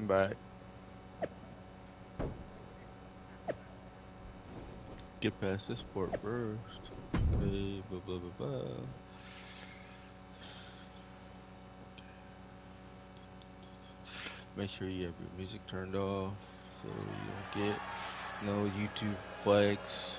Back. Get past this port first. Okay, blah blah blah blah. Make sure you have your music turned off so you don't get no YouTube flags.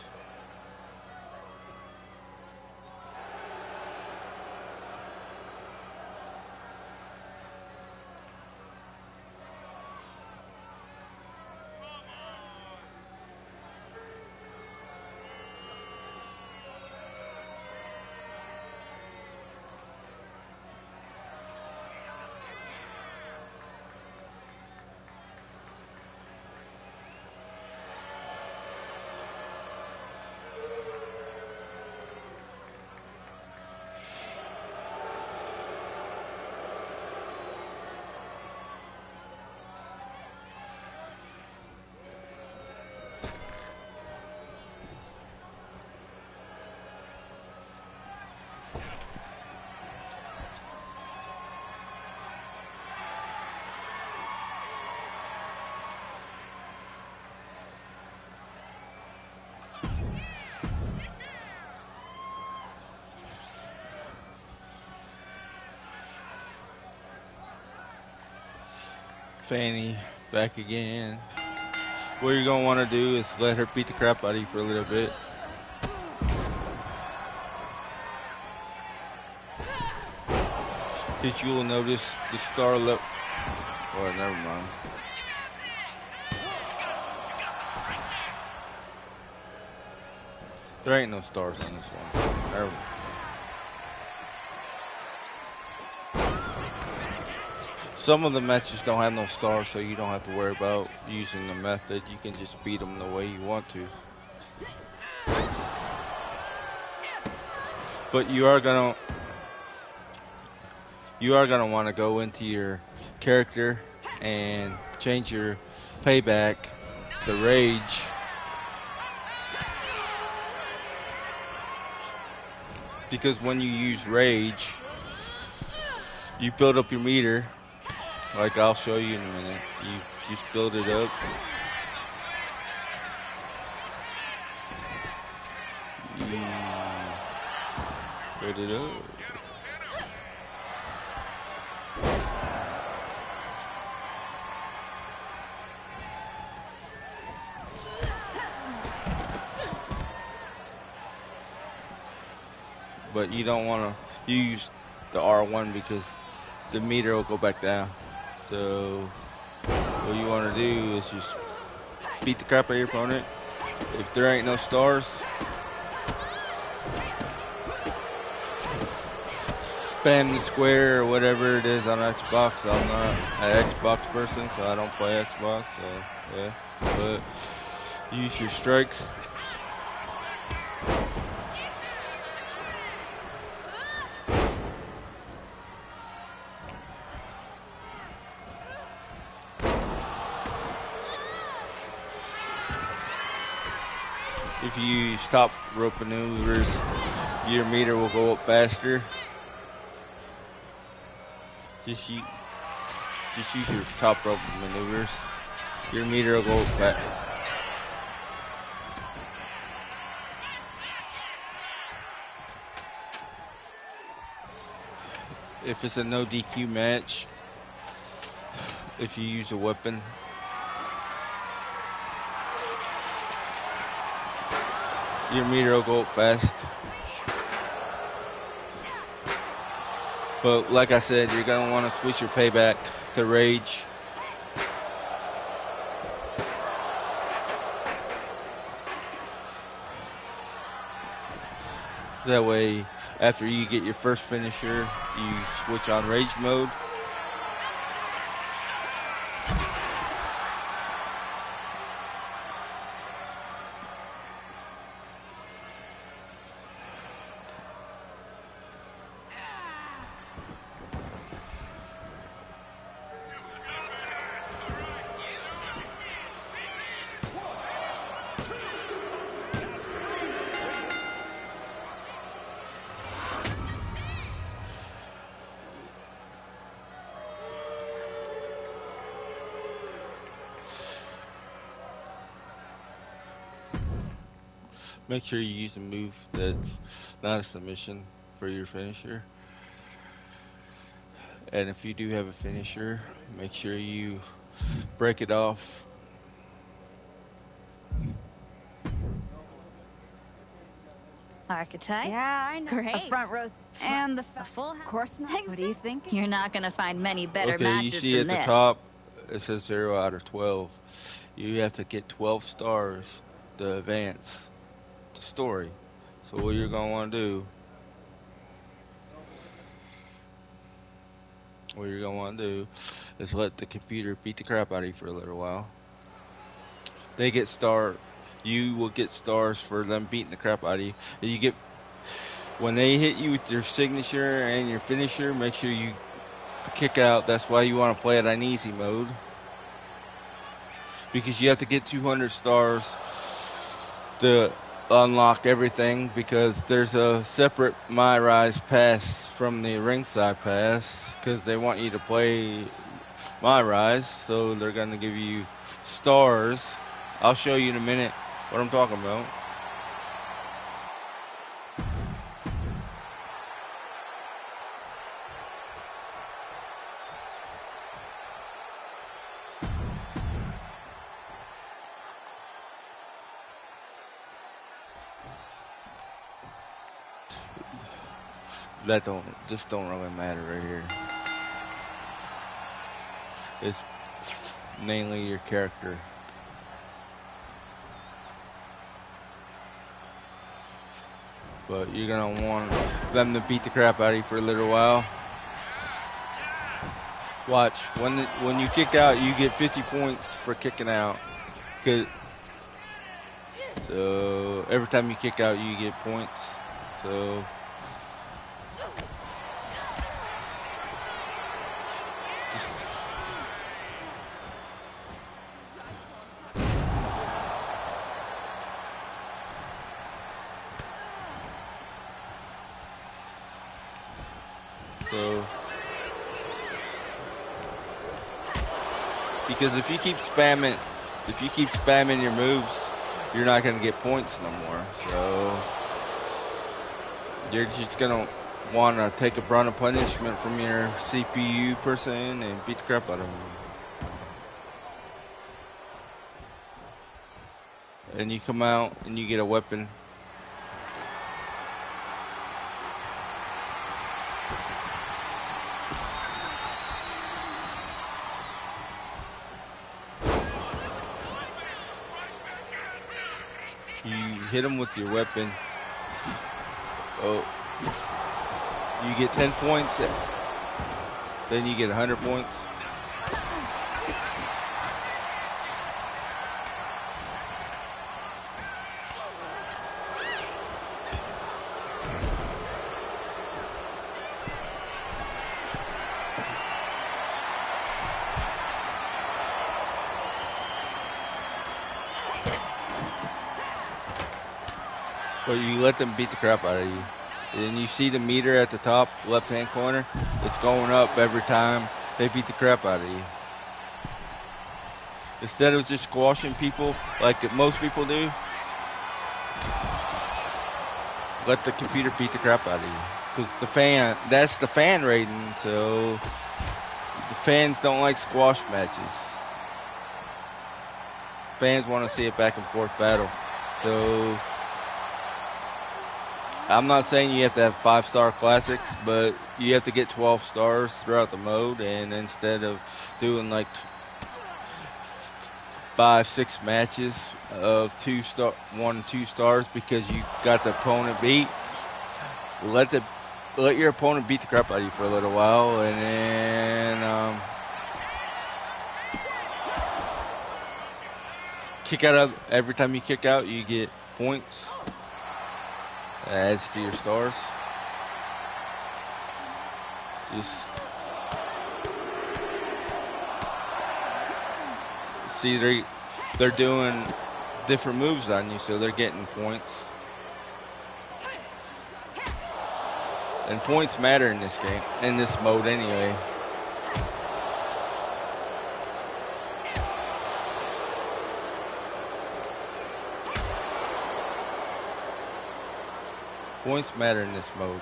Fanny back again. What you're gonna want to do is let her beat the crap out of you for a little bit. That you will notice the star level. Oh, never mind. There ain't no stars on this one. Never mind. Some of the matches don't have no stars, so you don't have to worry about using the method. You can just beat them the way you want to. But you are gonna want to go into your character and change your payback to rage. Because when you use rage, you build up your meter. Like I'll show you in a minute. You just build it up. You build it up. But you don't want to use the R1 because the meter will go back down. So what you want to do is just beat the crap out of your opponent. If there ain't no stars, spam the square or whatever it is on Xbox. I'm not an Xbox person, so I don't play Xbox. So yeah, but use your strikes. If you use top rope maneuvers, your meter will go up faster. Just use your top rope maneuvers. Your meter will go up fast. If it's a no DQ match, if you use a weapon, your meter will go up fast. But like I said, you're going to want to switch your payback to rage. That way, after you get your first finisher, you switch on rage mode. Make sure you use a move that's not a submission for your finisher. And if you do have a finisher, make sure you break it off. Archetype? Yeah, I know. Great. A front row and the full house. Of course not. What do you think? You're not gonna find many better Okay, you matches see than at the this. top, it says 0 out of 12. You have to get 12 stars to advance the story. So what you're going to want to do, is let the computer beat the crap out of you for a little while. They get you will get stars for them beating the crap out of you. And you get, when they hit you with your signature and your finisher, make sure you kick out. That's why you want to play it on easy mode, because you have to get 200 stars to unlock everything, because there's a separate myrise pass from the ringside pass, because they want you to play myrise, so they're going to give you stars. I'll show you in a minute what I'm talking about. This don't really matter right here. It's mainly your character. But you're gonna want them to beat the crap out of you for a little while. Watch, when you kick out, you get 50 points for kicking out. So every time you kick out, you get points. So because if you keep spamming your moves, you're not going to get points no more. So you're just going to want to take a brunt of punishment from your CPU person and beat the crap out of them. And you come out and you get a weapon. You hit them with your weapon. Oh, you get 10 points. Then you get 100 points. But you let them beat the crap out of you. And you see the meter at the top left-hand corner? It's going up every time they beat the crap out of you. Instead of just squashing people like most people do, let the computer beat the crap out of you. Because that's the fan rating, so the fans don't like squash matches. Fans want to see a back and forth battle. So I'm not saying you have to have 5-star classics, but you have to get 12 stars throughout the mode, and instead of doing like 5-6 matches of 1 and 2 stars because you got the opponent beat, let your opponent beat the crap out of you for a little while, and then kick out every time you kick out, you get points. That adds to your stars. Just see they're doing different moves on you, so they're getting points. And points matter in this game, in this mode anyway. Points matter in this mode.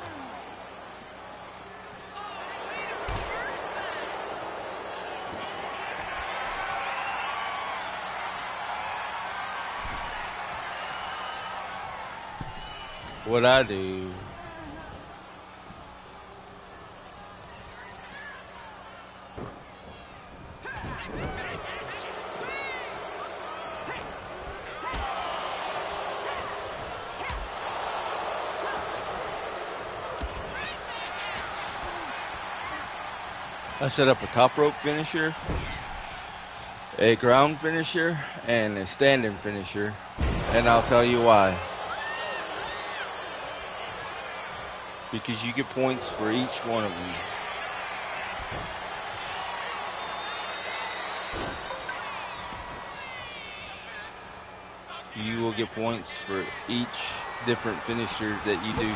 What I do, I set up a top rope finisher, a ground finisher, and a standing finisher, and I'll tell you why. Because you get points for each one of them. You will get points for each different finisher that you do.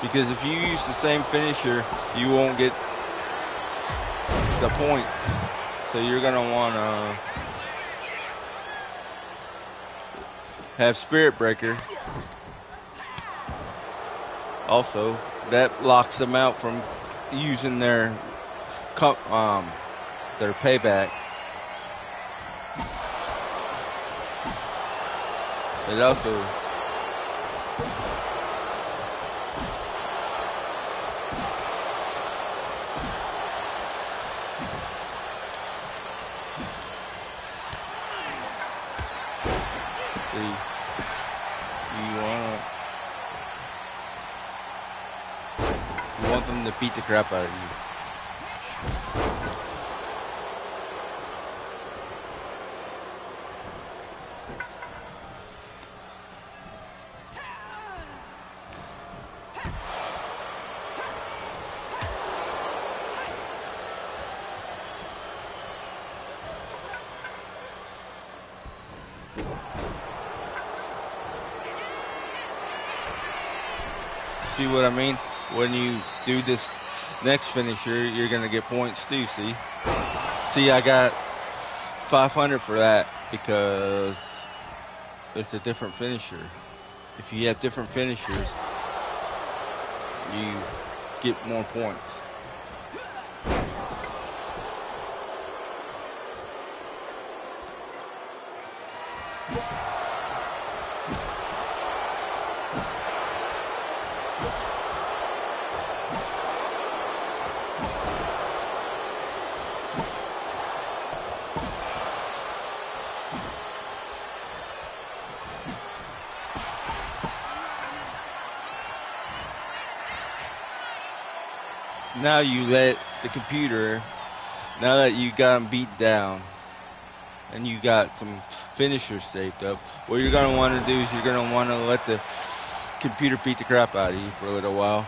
Because if you use the same finisher, you won't get the points. So you're going to want to have Spirit Breaker. Also, that locks them out from using their payback. It also you want them to beat the crap out of you. See what I mean? When you do this next finisher, you're going to get points too, see? See, I got 500 for that because it's a different finisher. If you have different finishers, you get more points. Now you let the computer, now that you got them beat down and you got some finishers saved up, what you're going to want to do is you're going to want to let the computer beat the crap out of you for a little while.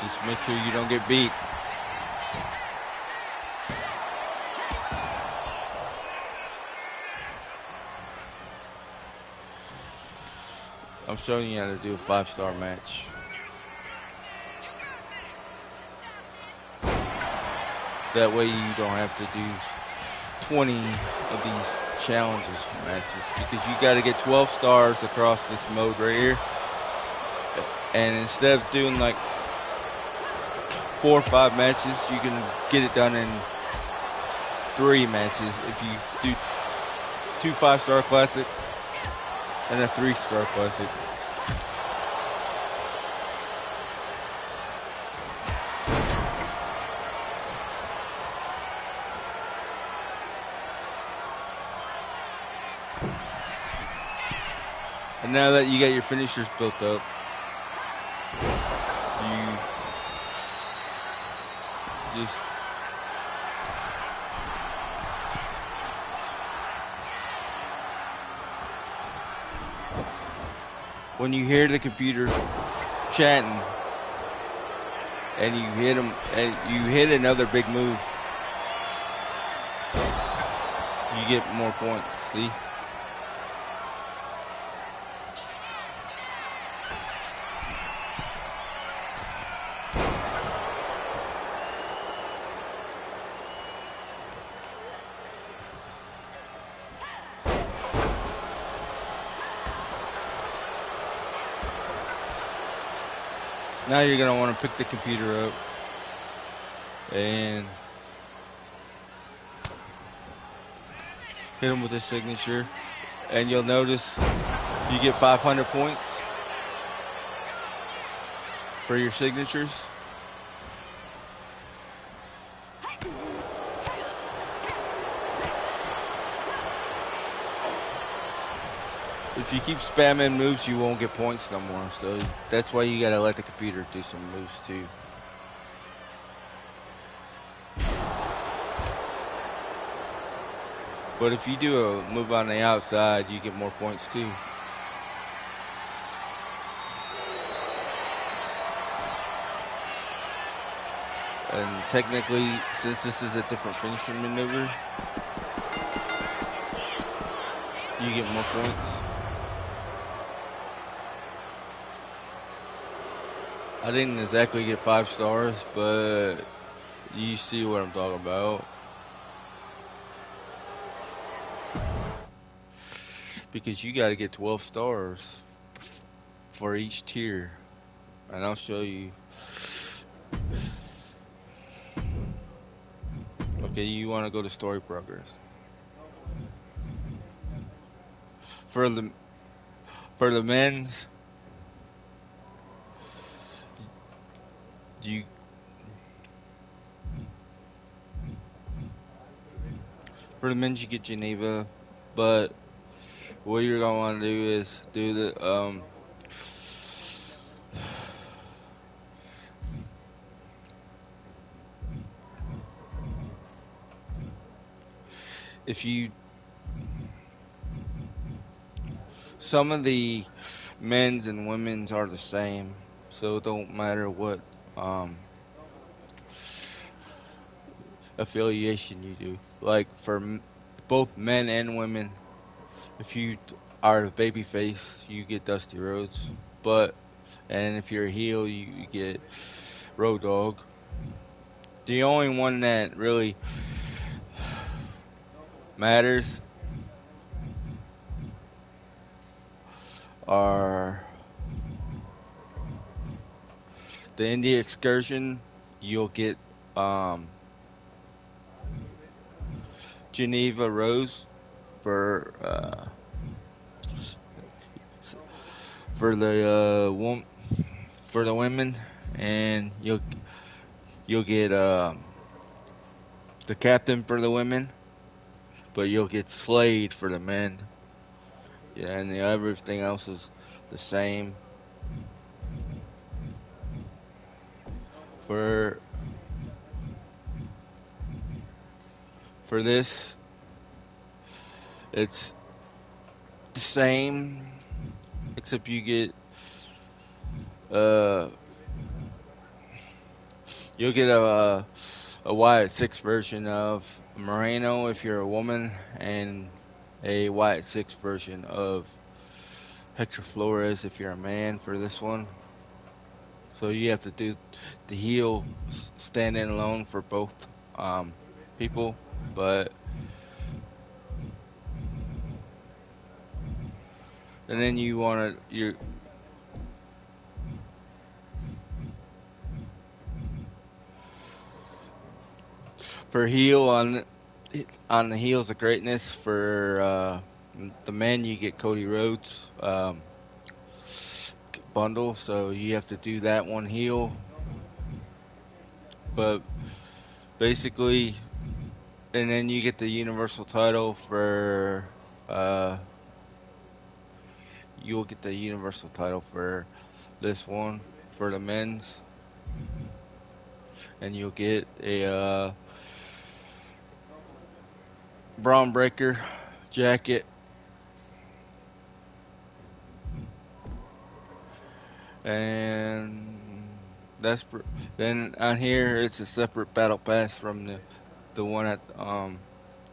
Just make sure you don't get beat. I'm showing you how to do a 5-star match. That way you don't have to do 20 of these challenges matches, because you got to get 12 stars across this mode right here. And instead of doing like 4 or 5 matches, you can get it done in 3 matches if you do 2 5-star classics and a 3-star classic. And now that you got your finishers built up, you just when you hear the computer chatting and you hit them and you hit another big move, you get more points. See? Now you're gonna want to pick the computer up and hit him with his signature, and you'll notice you get 500 points for your signatures. If you keep spamming moves, you won't get points no more. So that's why you gotta let the computer do some moves too. But if you do a move on the outside, you get more points too. And technically, since this is a different finishing maneuver, you get more points. I didn't exactly get 5 stars, but you see what I'm talking about. Because you got to get 12 stars for each tier. And I'll show you. Okay, you want to go to story progress. For the men's, you get Geneva, but what you're gonna want to do is do the if you some of the men's and women's are the same, so it don't matter what affiliation you do. Like for both men and women, if you are a baby face, you get Dusty Rhodes. And if you're a heel, you get Road Dogg. The only one that really matters are the India Excursion. You'll get Geneva Rose for the for the women, and you'll get the captain for the women, but you'll get Slade for the men. Yeah, and everything else is the same. For this, it's the same, except you get you'll get a Wyatt 6 version of Moreno if you're a woman, and a Wyatt 6 version of Hector Flores if you're a man for this one. So you have to do the heel standing alone for both people, but and then you want to for heel on the Heels of Greatness for the men, you get Cody Rhodes bundle, so you have to do that one heel. But basically, and then you get the Universal title for you'll get the Universal title for this one for the men's, and you'll get a Braun Breaker jacket, and then on here it's a separate battle pass from the one at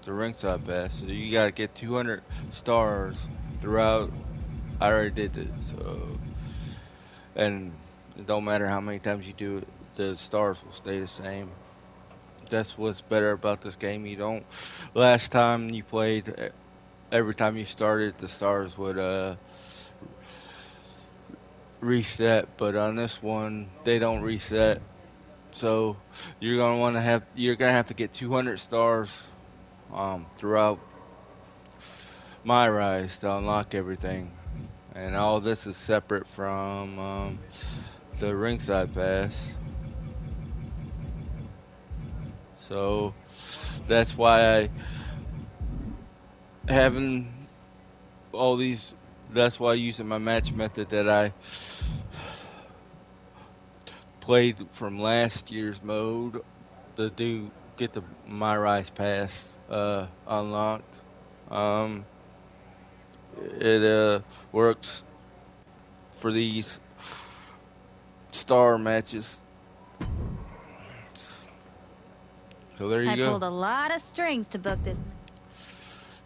the ringside pass. So you gotta get 200 stars throughout. I already did it, so and it don't matter how many times you do it, the stars will stay the same. That's what's better about this game. You don't. Last time you played, every time you started, the stars would reset, but on this one they don't reset. So you're gonna have to get 200 stars throughout myrise to unlock everything, and all this is separate from the ringside pass. So that's why I having all these. That's why using my match method that I played from last year's mode to get the myrise pass unlocked. Um, it works for these star matches. So there you I go. pulled a lot of strings to book this.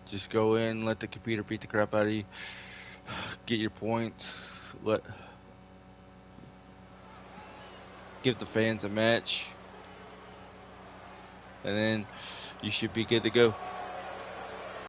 Just go in, let the computer beat the crap out of you, get your points, give the fans a match, and then you should be good to go.